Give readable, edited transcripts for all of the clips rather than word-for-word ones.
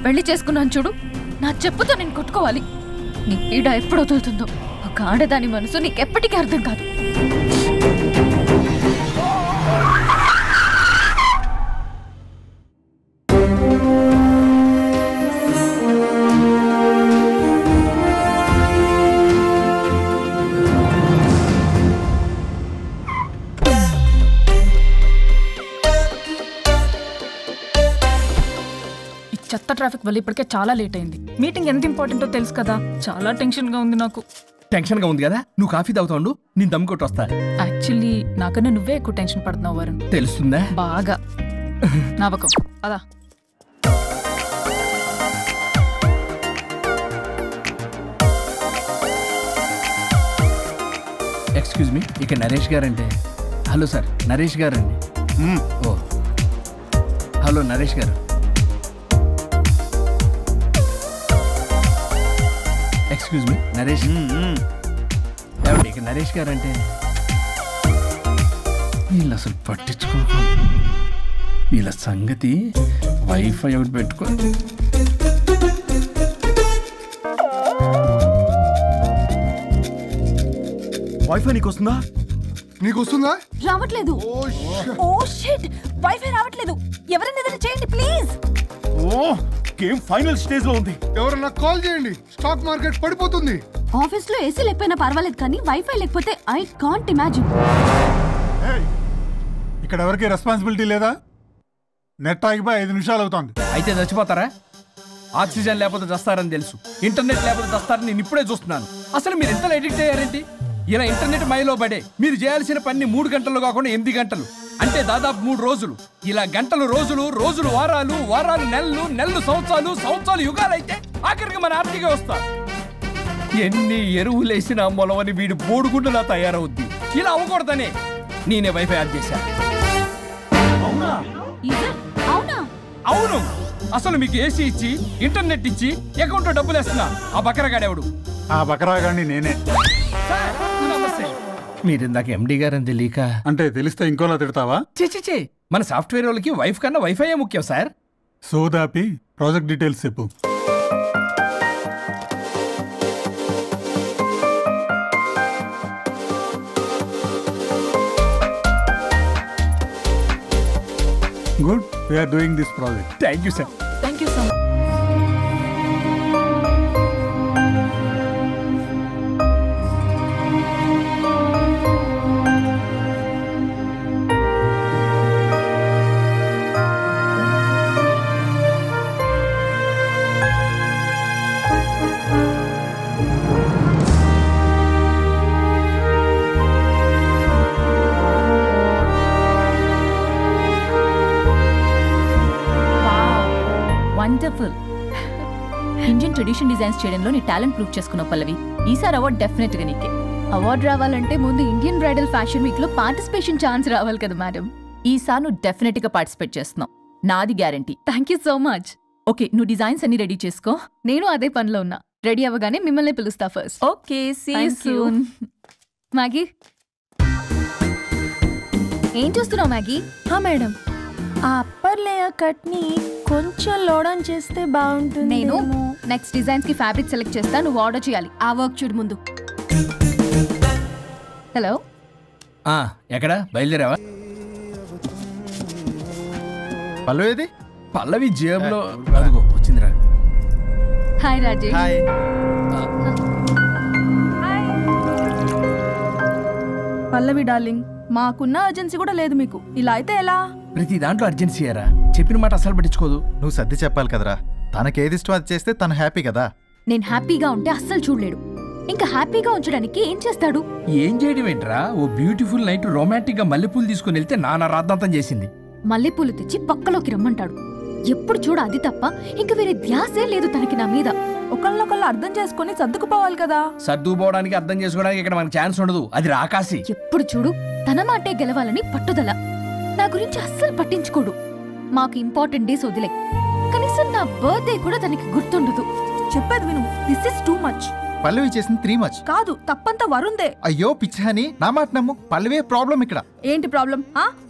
పెళ్లి చేసుకున్నాను చూడు, నా చెప్పుతో నేను కొట్టుకోవాలి. నీ పీడ ఎప్పుడు వదులుతుందో ఒక ఆడదాని మనసు నీకెప్పటికీ అర్థం కాదు. చెత్త ట్రాఫిక్ వల్ల ఇప్పటికే చాలా లేట్ అయింది. మీటింగ్ ఎంత ఇంపార్టెంటో తెలుసు కదా, చాలా టెన్షన్ గా ఉంది నాకు. టెన్షన్ గా ఉంది కదా, నువ్వు కాఫీ తాగుతావు, నేను దమ్ కొట్టి వస్తా. యాక్చువల్లీ నాకన్నా నువ్వే ఎక్కువ టెన్షన్ పడుతున్నావు వరుణ్. తెలుస్తుందా? బాగా నవ్వకం అదా. ఎక్స్క్యూజ్ మీ, ఇక Naresh guarantee. Hello sir, Naresh గారండి. ఓ హలో నరేష్ గారు. Excuse me, Naresh. ఏమండి ఇక నరేష్ గారంటే. వీళ్ళు అసలు పట్టించుకో, వీళ్ళ సంగతి. వైఫై ఒకటి పెట్టుకో. వైఫై నీకు వస్తుందా? నీకు వస్తుందా? రావట్లేదు. ఓ షిట్, వైఫై రావట్లేదు. ఎవరైనా ఏదైనా చేయండి ప్లీజ్. ఓ గేమ్ ఫైనల్ స్టేజ్ లో ఉంది. ఎవరన్నా కాల్ చేయండి, స్టాక్ మార్కెట్ పడిపోతుంది. ఆఫీస్ లో ఏసీ లేకపోయినా పర్వాలేదు, కానీ వైఫై లేకపోతే ఐ కాంట్ ఇమాజిన్. ఇక్కడ ఎవరికి రెస్పాన్సిబిలిటీ లేదా? నెట్ ఆగిపోయి 5 నిమిషాలు అవుతుంది. అయితే చచ్చిపోతారా? ఆక్సిజన్ లేకపోతే చస్తారని తెలుసు, ఇంటర్నెట్ లేకపోతే చస్తారని నేను ఇప్పుడే చూస్తున్నాను. అసలు మీరు ఎంత ఎడిక్ట్ అయ్యారేంటి? ఇలా ఇంటర్నెట్ మైలో పడే మీరు చేయాల్సిన పని 3 గంటలు కాకుండా 8 గంటలు, అంటే దాదాపు 3 రోజులు. ఇలా గంటలు రోజులు, రోజులు వారాలు, వారాలు నెలలు, నెలలు సంవత్సరాలు, సంవత్సరాలు యుగాలు అయితే ఆఖరికి మన ఆర్థిక వ్యవస్థ ఎన్ని ఎరువులేసినా మొలవని వీడు బోడుగుండులా తయారవుద్ది. ఇలా అవ్వకూడదనే నేనే వైఫై ఆన్ చేశాను. అవునా? అవును. అసలు మీకు ఏసీ ఇచ్చి, ఇంటర్నెట్ ఇచ్చి, అకౌంట్ లో డబ్బులు వేస్తున్నా ఆ బకరగాడెవడు? ఆ బకరాగాడిని నేనే. మీరు ఇందాక ఎండి గారని తెలియక. అంటే తెలిస్తే ఇంకోలా తిడతావా? చే మన సాఫ్ట్వేర్ వాళ్ళకి వైఫ్ కన్నా వైఫైయే ముఖ్యం సార్. సోదాపి ప్రాజెక్ట్ డీటెయిల్స్ చెప్పు. Good, we are doing this project. Thank you sir. Thank you so much. Wonderful. Indian tradition designs చేయడంలో నీ టాలెంట్ ప్రూవ్ చేసుకున్నావు పల్లవి. ఈసారి అవార్డు డెఫినెట్ గా నీకే. అవార్డు రావాలంటే ముందు ఇండియన్ బ్రైడల్ ఫ్యాషన్ వీక్ లో పార్టిసిపేషన్ ఛాన్స్ రావాలి కదా మేడం. ఈసారి నువ్వు డెఫినెట్ గా పార్టిసిపేట్ చేస్తున్నావు, నాది guarantee. Thank you so much. Okay, నువ్వు డిజైన్స్ అన్ని రెడీ చేసుకో, నేను అదే పనిలో ఉన్నా. రెడీ అవ్వగానే మిమ్మల్ని పిలుస్తా first. Okay, see you soon. Maggie, ఏం చూస్తున్నావు మ్యాగీ? మేడం, ఆ అప్పర్ లేయర్ కట్ ని కొంచెం లోడన్ చేస్తే బాగుంటుంది. నేను నెక్స్ట్ డిజైన్స్ కి ఫ్యాబ్రిక్ సెలెక్ట్ చేస్తా, నువ్వు ఆర్డర్ చేయాలి. ఆ వర్క్ చూడు ముందు. హలో, ఎక్కడ బయలుదేరావా? పల్లవి పల్లవి జేబులో. అదిగో వచ్చిందిరా. హాయ్ రాజేష్. హాయ్. పల్లవి డార్లింగ్, మాకున్న అర్జెన్సీ కూడా లేదు మీకు. ఇలా అయితే ఎలా? ప్రతి దాంట్లో అర్జెన్సీ అరా, చెప్పిన మాట అసలు పట్టించుకోదు. నువ్వు సర్ది చెప్పాలి కదరా. తనకేది ఇష్టం అది చేస్తే తను హ్యాపీ కదా. నేను హ్యాపీగా ఉంటే అస్సలు చూడలేడు, ఇంకా హ్యాపీగా ఉంచడానికి ఏం చేస్తాడు? ఏం చేయడం ఏంట్రా, ఓ బ్యూటిఫుల్ నైట్ రొమాంటిక్ గా మల్లెపూలు తీసుకుని వెళ్తే నాన్న రాద్దాంతం చేసింది. మల్లెపూలు తెచ్చి పక్కలోకి రమ్మంటాడు. ఎప్పుడు చూడ అది తప్ప ఇంకా వేరే ధ్యాసే లేదు తనకి నా మీద. ఒకళ్ళొకళ్ళు అర్థం చేసుకుని సర్దుకుపోవాలి కదా. సర్దుకుపోవడానికి, అర్థం చేసుకోవడానికి ఇక్కడ మనకు ఛాన్స్ ఉండదు. అది రాకాసి. ఎప్పుడు చూడు తన మాటే గెలవాలని పట్టుదల. నా గురించి అస్సలు పట్టించుకోడు. మాకు ఇంపార్టెంట్ డేస్ వదిలే, కనీసం నా బర్త్డే కూడా తనకి గుర్తుండదు. చెప్పేది విను. This is too much. Pallavi చేసింది 3 మచ్. కాదు, తప్పంతా వరుణ్దే. అయ్యో పిచ్చాని, నా మాట నమ్ము. పల్లవే ప్రాబ్లం ఇక్కడ. ఏంటి ప్రాబ్లం?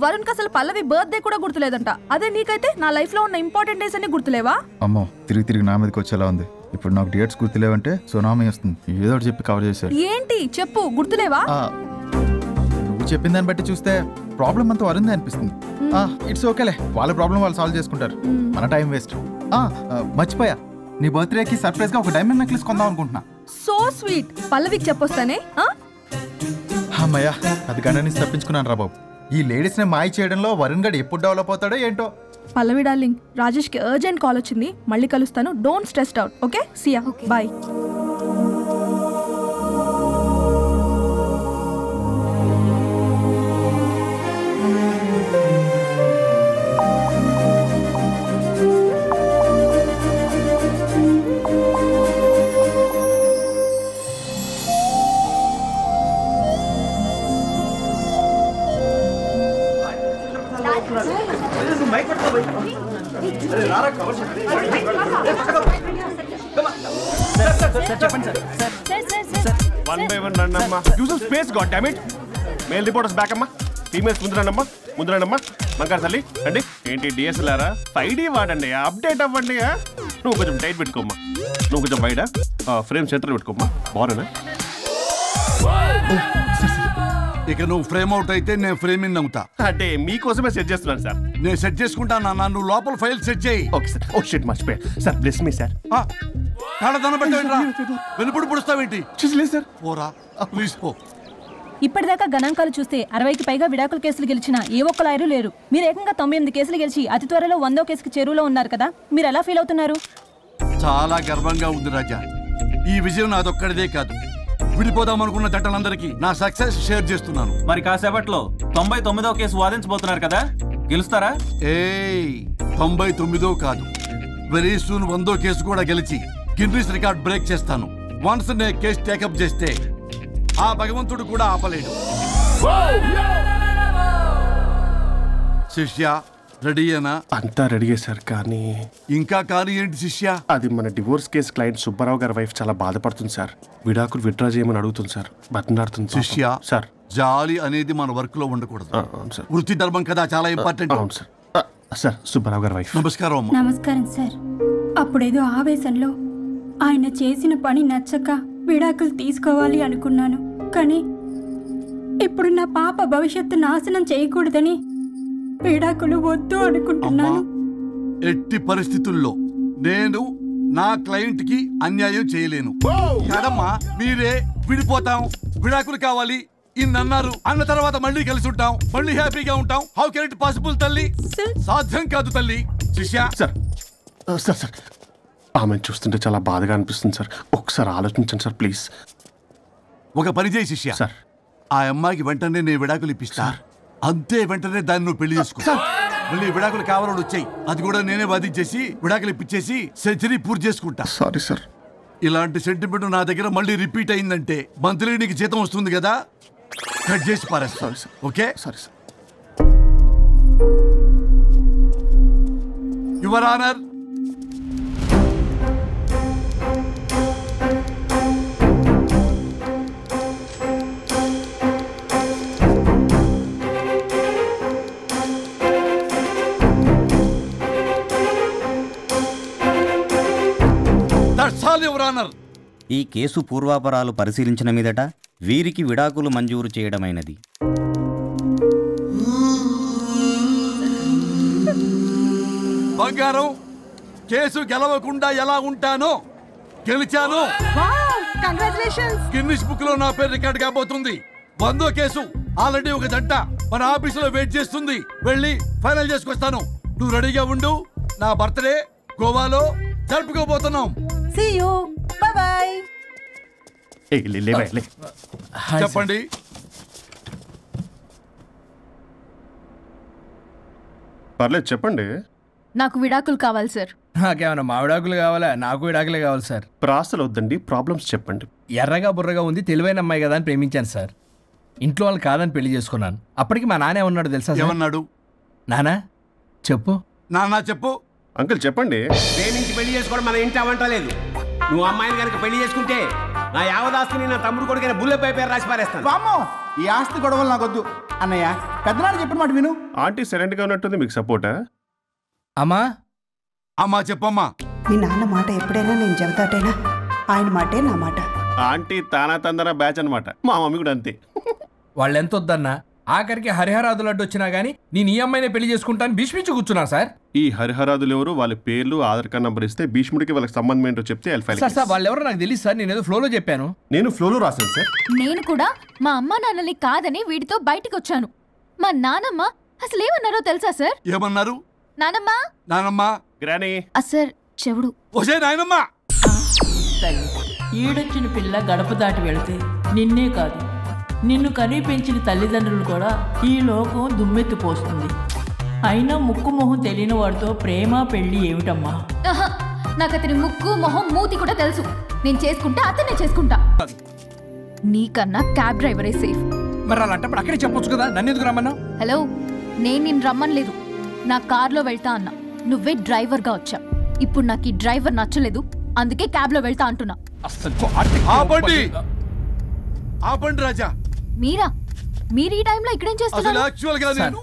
వరుణ్ కి అసలు పల్లవి బర్త్డే కూడా గుర్తులేదంట. అదే నీకైతే నా లైఫ్ లో ఉన్న ఇంపార్టెంట్ డేస్ అన్ని గుర్తులేవా? అమ్మో, తిరిగి నా మీదకి వచ్చేలా ఉంది. ఇప్పుడు నాకు డేట్స్ గుర్తులేవంటే సునామీ వస్తుంది. ఏదో ఒకటి చెప్పి కవర్ చేశారు. ఏంటి చెప్పు, గుర్తులేవా? నువ్వు చెప్పిన దాన్ని బట్టి చూస్తే ప్రాబ్లం అంతా వరుందే అనిపిస్తుంది. ఇట్స్ ఓకేలే, వాళ్ళ ప్రాబ్లం వాళ్ళు సాల్వ్ చేసుకుంటారు. మన టైం వేస్ట్. మర్చిపోయా, నీ బర్త్డేకి సర్ప్రైజ్ గా ఒక డైమండ్ నెక్లెస్ కొందాం అనుకుంటున్నా. So sweet. పల్లవికి చెప్పొస్తానే. అమ్మయ్యా, అది గంట నుంచి తప్పించుకున్నాను రా బాబు. ఈ లేడీస్ ని మాయ చేయడంలో వరుణ్ గడ్ ఎప్పుడు డెవలప్ అవుతాడో ఏంటో. పల్లవి డార్లింగ్, రాజేష్ కి అర్జెంట్ కాల్ వచ్చింది. మళ్ళీ కలుస్తాను. Don't stress out. Okay, see ya, bye. One by one రండమ్మా. Use some space, God damn it. Male reporters back అమ్మా. Females ముందు రండమ్మా. బంగారు తల్లి రండి. ఏంటి డిఎస్ఎల్ఆరా? 5D వాడండి, అప్డేట్ అవ్వండి. నువ్వు కొంచెం టైట్ పెట్టుకోమ్మా. నువ్వు కొంచెం వైడా ఫ్రేమ్ సెంటర్ పెట్టుకోమ్మా. బాగున్నా? ఇక నువ్వు ఫ్రేమ్ అవుట్ అయితే నేను ఫ్రేమ్ ఇన్ అవుతా. అంటే మీకోసమే సెట్ చేస్తున్నాను సార్. నేను సెట్ చేసుకుంటాను నాన్న, నువ్వు లోపల ఫైల్ సెట్ చేయి. Okay sir. ఓ షిట్, మర్చిపోయా సార్. Bless me sir. కళ్ళదన పెట్టేంట్రా, వెనుపుడు పుడుస్తావేంటి? లేదు సార్. పోరా ప్లీజ్ పో. ఇప్పటిదాకా గణాంకాలు చూస్తే 60కి పైగా విడాకుల కేసులు గెలిచిన ఏ ఒక్క లాయరు లేరు. మీరు ఏకంగా 98 కేసులు గెలిచి అతి త్వరలో 100వ కేసుకి చేరువలో ఉన్నారు కదా, మీరు ఎలా ఫీల్ అవుతున్నారు? చాలా గర్వంగా ఉంది రాజా. ఈ విజయం నాదొక్కడిదే కాదు, విడిపోదాం అనుకున్న జంటలందరికీ నా సక్సెస్ షేర్ చేస్తున్నాను. మరి కాసేపట్లో 99వ కేసు వాదించబోతున్నారు కదా, గెలుస్తారా? 99 కాదు, వెరీ సూన్ 100వ కేసు కూడా గెలిచి గిన్నిస్ రికార్డ్ బ్రేక్ చేస్తాను. వన్స్ నే కేసు టేకప్ చేస్తే ఆ భగవంతుడు కూడా ఆపలేడు. శిష్య రెడీయేనా? అంతా రెడీయే సార్. కానీ ఇంకా కానీ ఏంటి శిష్య? అది మన డివోర్స్ కేసు క్లయింట్ సుబ్బారావు గారి వైఫ్ చాలా బాధపడుతుంది సార్. విడాకులు విత్డ్రా చేయమని అడుగుతుంది సార్, బతినాడుతుంది. శిష్య సార్, జాలి అనేది మన వర్క్ లో ఉండకూడదు. సార్, వృత్తి ధర్మం కదా, చాలా ఇంపార్టెంట్. అవును సార్. సార్, సుబ్బారావు గారి వైఫ్. నమస్కారం అమ్మా. నమస్కారం సార్. అప్పుడేదో ఆవేశంలో ఆయన చేసిన పని నచ్చక విడాకులు తీసుకోవాలి అనుకున్నాను. కానీ ఇప్పుడు నా పాప భవిష్యత్తు నాశనం చేయకూడదని విడాకులు వద్దు అనుకుంటున్నాను. ఎట్టి పరిస్థితుల్లో నేను నా క్లయింట్ కి అన్యాయం చేయలేను కదమ్మా. మీరే విడిపోతాం, విడాకులు కావాలి ఇన్నన్నారు అన్న తర్వాత మళ్ళీ కలిసి ఉంటాం, మళ్ళీ హ్యాపీగా ఉంటాం. హౌ కెన్ ఇట్ పాసిబుల్ తల్లి? సాధ్యం కాదు తల్లి. శిష్య సార్, సార్ సార్ ఆమెను చూస్తుంటే చాలా బాధగా అనిపిస్తుంది సార్. ఒకసారి ఆలోచించండి సార్ ప్లీజ్. ఒక పని చేయి శిష్య, సార్ ఆ అమ్మాయికి వెంటనే నేను విడాకులు ఇప్పిస్తా. అంతే, వెంటనే దాన్ని నువ్వు పెళ్లి చేసుకో. మళ్ళీ విడాకులు కావాలని వచ్చాయి, అది కూడా నేనే వాదించేసి విడాకులు ఇప్పించేసి సెంచరీ పూర్తి చేసుకుంటా. Sorry sir. ఇలాంటి సెంటిమెంట్ నా దగ్గర మళ్ళీ రిపీట్ అయిందంటే మంత్లీ నీకు జీతం వస్తుంది కదా, కట్ చేసి పారేస్తా. Okay? Sorry sir. Your honour, ఈ కేసు పూర్వాపరాలు పరిశీలించిన మీదట వీరికి విడాకులు మంజూరు చేయడమైనది. బంగారం, కేసు గెలవకుండా ఎలా ఉంటానో గెలిచాను. గిన్నిస్ బుక్ లో నా పేరు రికార్డ్ కాబోతుంది. 100వ కేసు ఆల్రెడీ ఒక జంట మన ఆఫీసులో వెయిట్ చేస్తుంది. వెళ్ళి ఫైనల్ చేసుకొస్తాను. నువ్వు రెడీగా ఉండు. నా బర్త్డే గోవాలో జరుపుకోబోతున్నాం. See you. Bye bye. చెప్పండి. పర్లేదు చెప్పండి. నాకు విడాకులు కావాలి సార్. నాకేమన్నా మా విడాకులు కావాలా? నాకు విడాకులే కావాలి సార్. ప్రాసలు వద్దండి, ప్రాబ్లమ్స్ చెప్పండి. ఎర్రగా బుర్రగా ఉంది, తెలివైన అమ్మాయి కదా అని ప్రేమించాను సార్. ఇంట్లో వాళ్ళు కాదని పెళ్లి చేసుకున్నాను. అప్పటికి మా నాన్న ఏమన్నాడు తెలుసా? ఏమన్నాడు? నానా చెప్పు. నాన్న చెప్పు. అంకుల్ చెప్పండి. ప్రేమించి పెళ్లి చేసుకోవడం మన ఇంటి అవంటలేదు. నువ్వు అమ్మాయిని కనుక పెళ్లి చేసుకుంటే నా యావదాస్తిని నా తమ్ముడు కొడుకైన బుల్లెపై పేరు రాసి పారేస్తాను. వామ్మో, ఈ ఆస్తి గొడవలు నాకొద్దు. అన్నయ్య, పెద్దనాడు చెప్పిన మాట విను. ఆంటీ సైలెంట్ గా ఉన్నట్టుంది, మీకు సపోర్టా? అమ్మా అమ్మా చెప్పమ్మా. మీ నాన్న మాట ఎప్పుడైనా నేను చెబుతాటేనా? ఆయన మాటే నా మాట. ఆంటీ తానా తందన బ్యాచ్ అనమాట. మా మమ్మీ కూడా అంతే. వాళ్ళు ఎంత వద్దన్నా ఆఖరికి హరిహరాదులు అడ్డు వచ్చినా గానీ నేను ఈ అమ్మాయినే పెళ్లి చేసుకుంటాను భీష్మించి కూర్చున్నా సార్. ఈ హరిహరాదులు ఎవరు, వాళ్ళ పేర్లు ఆధార్ కార్డ్ నంబర్ ఇస్తే భీష్ముడికి వాళ్ళకి సంబంధం ఏంటో చెప్తే సార్ వాళ్ళు ఎవరో నాకు తెలియదు సార్. నేను ఏదో ఫ్లోలో చెప్పాను. నేను ఫ్లోలో రాశాను సార్. నేను కూడా మా అమ్మా నాన్నల్ని కాదని వీడితో బయటికి వచ్చాను. మా నానమ్మ అసలు ఏమన్నారో తెలుసా సార్? ఏమన్నారు? నానమ్మ నానమ్మ గ్రానీ సార్ చెవుడు. ఒసే నాయనమ్మ, ఈడొచ్చిన పిల్ల గడప దాటి వెళితే నిన్నే కాదు నిన్ను కనీ పెంచిన తల్లిదండ్రులు కూడా ఈ లోకం దుమ్మెత్తిపోస్తుంది. అయినా ముక్కు మొహం తెలియని వాడితో ప్రేమ పెళ్లి ఏమిటమ్మా? నాకు అతని ముక్కు మొహం మూతి కూడా తెలుసు. నేను చేసుకుంటా అతనే చేసుకుంటా. నీకన్నా క్యాబ్ డ్రైవరే సేఫ్. మరి అలాంటప్పుడు అక్కడే చెప్పొచ్చు కదా, నన్ను ఎందుకు రమ్మన్నా? హలో, నేను నిన్ను రమ్మనలేదు. నా కార్లో వెళ్తా అన్నా, నువ్వే డ్రైవర్గా వచ్చా. ఇప్పుడు నాకు ఈ డ్రైవర్ నచ్చలేదు, అందుకే క్యాబ్లో వెళ్తా అంటున్నా. ఆపండి రాజా. మీరా? మీరు ఈ టైంలో ఇక్కడేం చేస్తున్నారు?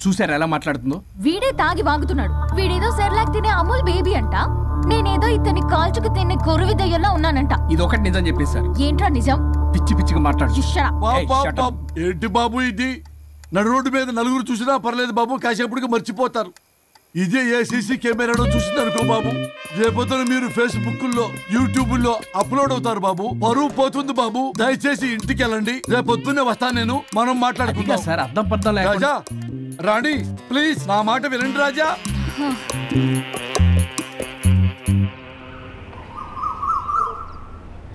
చూసారా ఎలా మాట్లాడుతుందో? వీడే తాగి వాగుతున్నాడు. వీడేదో సెర్లాక్ తినే అమూల్ బేబీ అంట, నేనేదో ఇతన్ని కాల్చుకు తినే కొరువి దయ్యంలా ఉన్నానంట. ఇది ఒకటి నిజం చెప్పేశారు. ఏంట్రా నిజం? పిచ్చి పిచ్చిగా మాట్లాడు. ఏంటి బాబు ఇది? నడు రోడ్డు మీద నలుగురు చూసినా పర్లేదు బాబు, కాసేపటికి మర్చిపోతారు. ఇదే ఏ సీసీ కెమెరాలో చూసింది అనుకో బాబు, రేపొద్దున మీరు ఫేస్బుక్ లో యూట్యూబ్ లో అప్లోడ్ అవుతారు బాబు, పరువు పోతుంది బాబు. దయచేసి ఇంటికి వెళ్ళండి, రేపొద్దునే వస్తాను నేను, మనం మాట్లాడుకుందాం. సార్ అర్థం పర్థం రాజా రాణి ప్లీజ్ నా మాట వినండి రాజా.